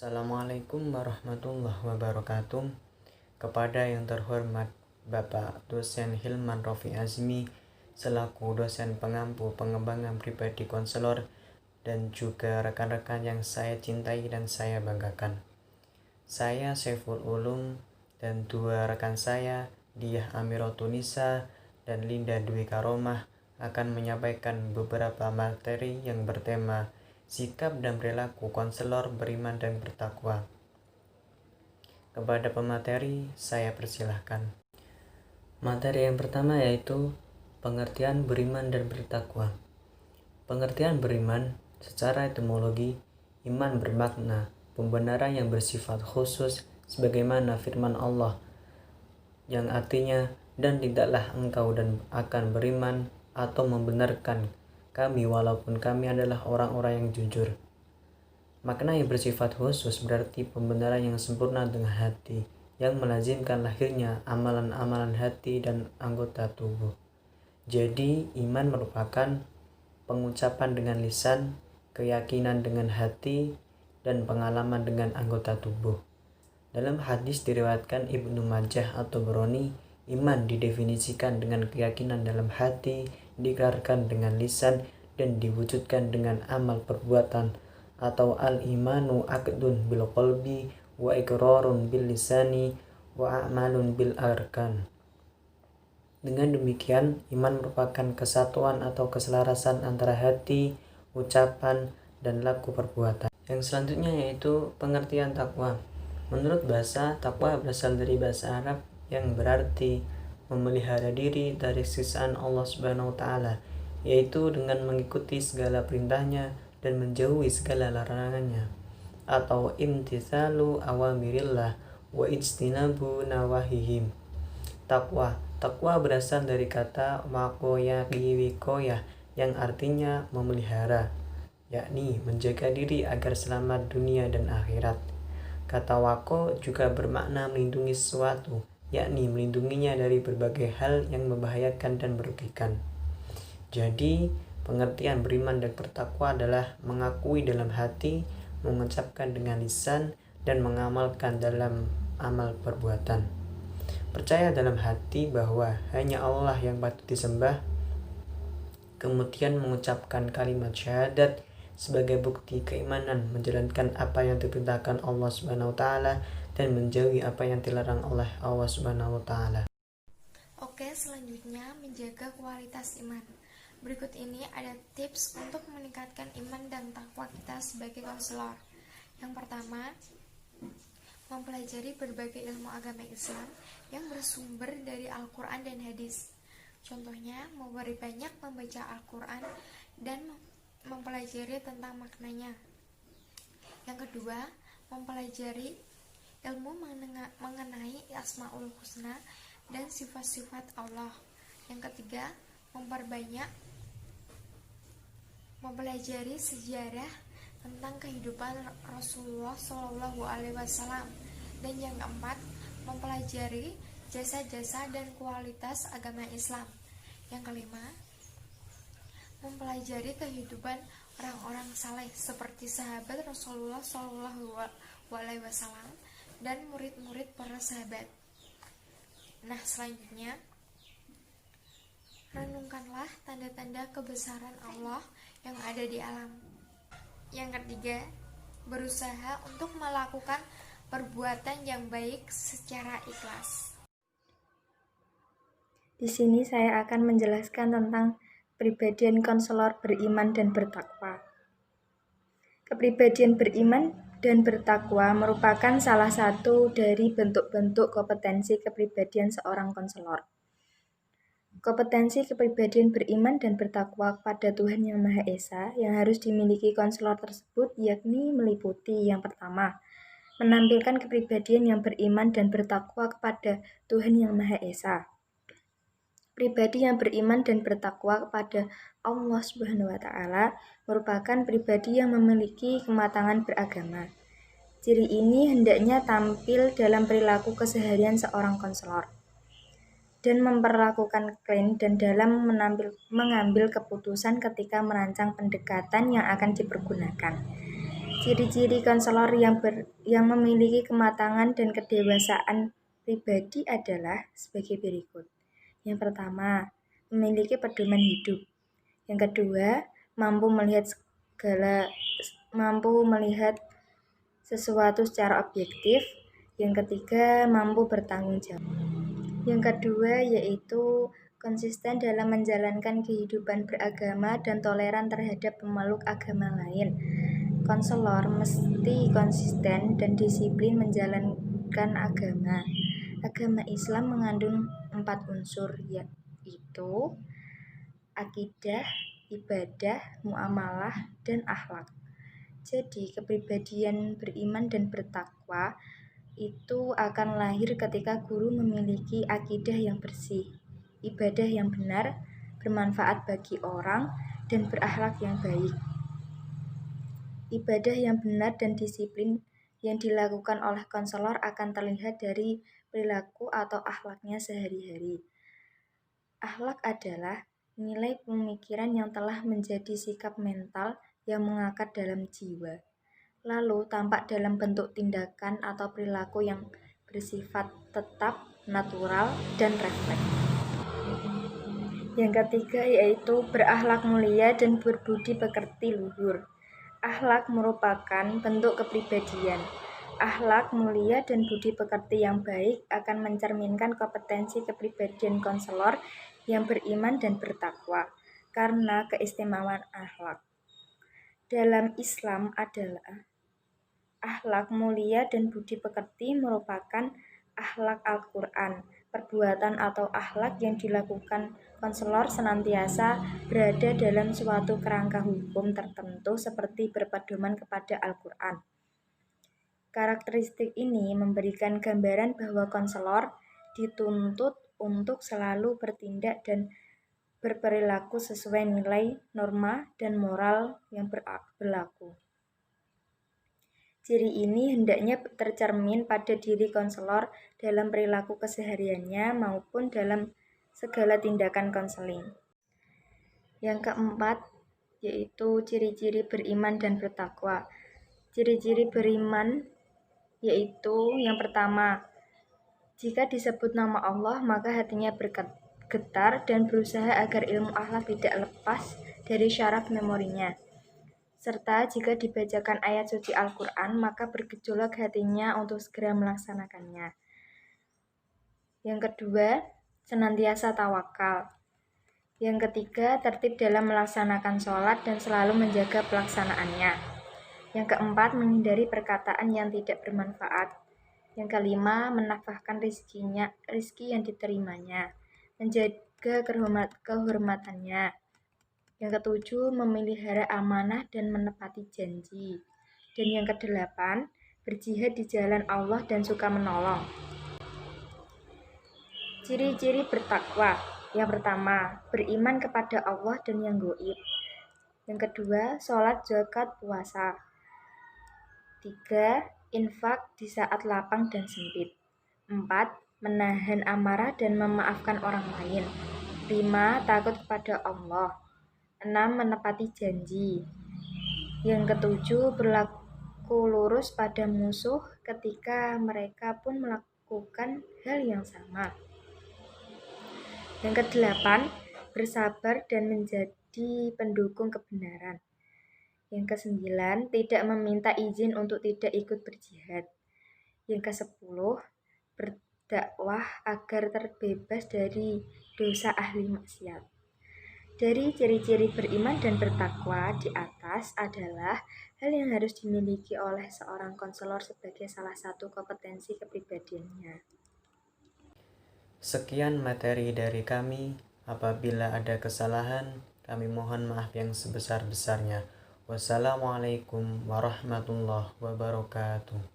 Assalamualaikum warahmatullahi wabarakatuh. Kepada yang terhormat Bapak Dosen Hilman Rofi Azmi selaku dosen pengampu pengembangan pribadi konselor dan juga rekan-rekan yang saya cintai dan saya banggakan. Saya Saiful Ulum dan dua rekan saya, Diah Amirotunisa dan Linda Dwi Karomah, akan menyampaikan beberapa materi yang bertema sikap dan perilaku konselor beriman dan bertakwa. Kepada pemateri, saya persilahkan. Materi yang pertama yaitu pengertian beriman dan bertakwa. Pengertian beriman secara etimologi, iman bermakna pembenaran yang bersifat khusus sebagaimana firman Allah yang artinya, dan tidaklah engkau dan akan beriman atau membenarkan kami walaupun kami adalah orang-orang yang jujur. Makna yang bersifat khusus berarti pembenaran yang sempurna dengan hati, yang melazimkan lahirnya amalan-amalan hati dan anggota tubuh. Jadi, iman merupakan pengucapan dengan lisan, keyakinan dengan hati, dan pengalaman dengan anggota tubuh. Dalam hadis diriwayatkan Ibnu Majah atau Broni, iman didefinisikan dengan keyakinan dalam hati, diikrarkan dengan lisan, dan diwujudkan dengan amal perbuatan, atau al-imanu aqdun bil qalbi wa iqrarun bil lisani wa a'malun bil arkan. Dengan demikian, iman merupakan kesatuan atau keselarasan antara hati, ucapan, dan laku perbuatan. Yang selanjutnya yaitu pengertian takwa. Menurut bahasa, takwa berasal dari bahasa Arab yang berarti memelihara diri dari siksaan Allah Subhanahu wa Ta'ala, yaitu dengan mengikuti segala perintahnya dan menjauhi segala larangannya, atau imtitsalu awamirillah wa ijtinabu nawahihim. Takwa berasal dari kata wikoyah yang artinya memelihara, yakni menjaga diri agar selamat dunia dan akhirat. Kata wako juga bermakna melindungi sesuatu, yakni melindunginya dari berbagai hal yang membahayakan dan merugikan. Jadi, pengertian beriman dan bertakwa adalah mengakui dalam hati, mengucapkan dengan lisan, dan mengamalkan dalam amal perbuatan. Percaya dalam hati bahwa hanya Allah yang patut disembah, kemudian mengucapkan kalimat syahadat sebagai bukti keimanan, menjalankan apa yang diperintahkan Allah Subhanahu wa Ta'ala dan menjauhi apa yang dilarang oleh Allah Subhanahu wa Ta'ala. Oke, selanjutnya menjaga kualitas iman. Berikut ini ada tips untuk meningkatkan iman dan takwa kita sebagai konselor. Yang pertama, mempelajari berbagai ilmu agama Islam yang bersumber dari Al-Quran dan hadis. Contohnya, banyak membaca Al-Quran dan mempelajari tentang maknanya. Yang kedua, mempelajari ilmu mengenai Asmaul Husna dan sifat-sifat Allah. Yang ketiga, mempelajari sejarah tentang kehidupan Rasulullah SAW. Dan yang keempat, mempelajari jasa-jasa dan kualitas agama Islam. Yang kelima, mempelajari kehidupan orang-orang saleh seperti sahabat Rasulullah SAW dan murid-murid para sahabat. Nah, selanjutnya, renungkanlah tanda-tanda kebesaran Allah yang ada di alam. Yang ketiga, berusaha untuk melakukan perbuatan yang baik secara ikhlas. Di sini saya akan menjelaskan tentang kepribadian konselor beriman dan bertakwa. Kepribadian beriman dan bertakwa merupakan salah satu dari bentuk-bentuk kompetensi kepribadian seorang konselor. Kompetensi kepribadian beriman dan bertakwa kepada Tuhan Yang Maha Esa yang harus dimiliki konselor tersebut yakni meliputi yang pertama, menampilkan kepribadian yang beriman dan bertakwa kepada Tuhan Yang Maha Esa. Pribadi yang beriman dan bertakwa kepada Allah Subhanahu wa Ta'ala merupakan pribadi yang memiliki kematangan beragama. Ciri ini hendaknya tampil dalam perilaku keseharian seorang konselor dan memperlakukan klaim dan dalam mengambil keputusan ketika merancang pendekatan yang akan dipergunakan. Ciri-ciri konselor yang memiliki kematangan dan kedewasaan pribadi adalah sebagai berikut. Yang pertama, memiliki pedoman hidup. Yang kedua, mampu melihat sesuatu secara objektif. Yang ketiga, mampu bertanggung jawab. Yang kedua yaitu konsisten dalam menjalankan kehidupan beragama dan toleran terhadap pemeluk agama lain. Konselor mesti konsisten dan disiplin menjalankan agama. Agama Islam mengandung 4 unsur, yaitu akidah, ibadah, muamalah, dan akhlak. Jadi, kepribadian beriman dan bertakwa itu akan lahir ketika guru memiliki akidah yang bersih, ibadah yang benar, bermanfaat bagi orang, dan berakhlak yang baik. Ibadah yang benar dan disiplin yang dilakukan oleh konselor akan terlihat dari perilaku atau akhlaknya sehari-hari. Akhlak adalah nilai pemikiran yang telah menjadi sikap mental yang mengakar dalam jiwa, lalu tampak dalam bentuk tindakan atau perilaku yang bersifat tetap, natural, dan refleks. Yang ketiga yaitu berakhlak mulia dan berbudi pekerti luhur. Akhlak merupakan bentuk kepribadian. Akhlak mulia dan budi pekerti yang baik akan mencerminkan kompetensi kepribadian konselor yang beriman dan bertakwa. Karena keistimewaan akhlak dalam Islam adalah akhlak mulia dan budi pekerti merupakan akhlak Al-Quran. Perbuatan atau akhlak yang dilakukan konselor senantiasa berada dalam suatu kerangka hukum tertentu seperti berpedoman kepada Al-Quran. Karakteristik ini memberikan gambaran bahwa konselor dituntut untuk selalu bertindak dan berperilaku sesuai nilai, norma, dan moral yang berlaku. Ciri ini hendaknya tercermin pada diri konselor dalam perilaku kesehariannya maupun dalam segala tindakan konseling. Yang keempat yaitu ciri-ciri beriman dan bertakwa. Ciri-ciri beriman yaitu yang pertama, jika disebut nama Allah maka hatinya bergetar dan berusaha agar ilmu akhlak tidak lepas dari syaraf memorinya. Serta jika dibacakan ayat suci Al-Quran, maka bergejolak hatinya untuk segera melaksanakannya. Yang kedua, senantiasa tawakal. Yang ketiga, tertib dalam melaksanakan sholat dan selalu menjaga pelaksanaannya. Yang keempat, menghindari perkataan yang tidak bermanfaat. Yang kelima, menafkahkan rizki yang diterimanya, menjaga kehormatannya. Yang ketujuh, memelihara amanah dan menepati janji. Dan yang kedelapan, berjihad di jalan Allah dan suka menolong. Ciri-ciri bertakwa. Yang pertama, beriman kepada Allah dan yang gaib. Yang kedua, sholat, zakat, puasa. 3. Infak di saat lapang dan sempit. 4. Menahan amarah dan memaafkan orang lain. 5. Takut kepada Allah. 6. Menepati janji. Yang ketujuh, berlaku lurus pada musuh ketika mereka pun melakukan hal yang sama. Yang kedelapan, bersabar dan menjadi pendukung kebenaran. Yang kesembilan, tidak meminta izin untuk tidak ikut berjihad. Yang kesepuluh, berdakwah agar terbebas dari dosa ahli maksiat. Dari ciri-ciri beriman dan bertakwa di atas adalah hal yang harus dimiliki oleh seorang konselor sebagai salah satu kompetensi kepribadiannya. Sekian materi dari kami. Apabila ada kesalahan, kami mohon maaf yang sebesar-besarnya. Wassalamualaikum warahmatullahi wabarakatuh.